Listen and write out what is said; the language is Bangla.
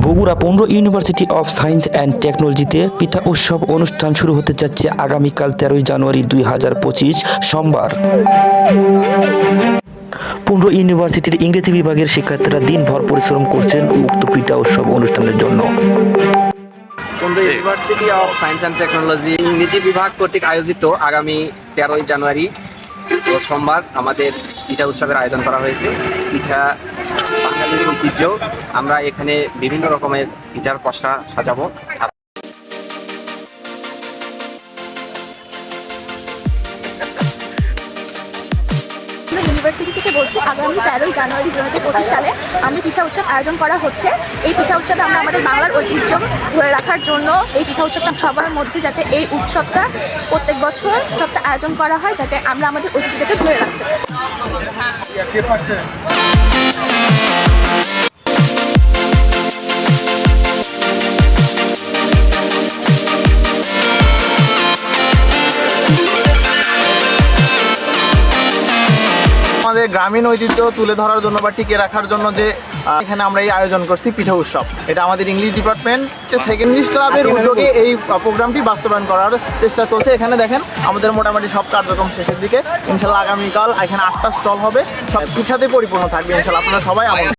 Bogura 15 university of science and টেকনোলজিতে পিঠা উৎসব অনুষ্ঠান শুরু হতে যাচ্ছে আগামীকাল 13 জানুয়ারি 2025 সোমবার। 15 ইউনিভার্সিটির ইংরেজি বিভাগের শিক্ষার্থীরা দিনভর পরিশ্রম করছেন উক্ত পিঠা উৎসব অনুষ্ঠানের জন্য। 15 university of science and technology ইংরেজি বিভাগ কর্তৃক আয়োজিত আগামী 13 জানুয়ারি সোমবার আমাদের পিঠা উৎসবের আয়োজন করা হয়েছে। পিঠা বাঙালির ঐতিহ্য, আমরা এখানে বিভিন্ন রকমের পিঠার পসরা সাজাবো। ইউনিভার্সিটি থেকে বলছি, আগামী 13 জানুয়ারি 2025 সালে আমরা পিঠা উৎসব আয়োজন করা হচ্ছে। এই পিঠা উৎসবে আমরা আমাদের বাংলার ঐতিহ্য ধরে রাখার জন্য এই পিঠা উৎসবটা সবার মধ্যে যাতে এই উৎসবটা প্রত্যেক বছর উৎসবটা আয়োজন করা হয়, যাতে আমরা আমাদের ঐতিহ্যটাকে ধরে রাখতে পারি। আমাদের গ্রামীণ ঐতিহ্য তুলে ধরার জন্য বা টিকিয়ে রাখার জন্য যে এখানে আমরা এই আয়োজন করছি পিঠা উৎসব, এটা আমাদের ইংলিশ ডিপার্টমেন্ট থেকে ইংলিশ ক্লাবের উদ্যোগে এই প্রোগ্রামটি বাস্তবায়ন করার চেষ্টা চলছে। এখানে দেখেন আমাদের মোটামুটি সব কার্যক্রম শেষের দিকে। ইনশাল্লাহ আগামীকাল এখানে 8টা স্টল হবে, সব পিঠাতে পরিপূর্ণ থাকবে ইনশাল্লাহ। আপনারা সবাই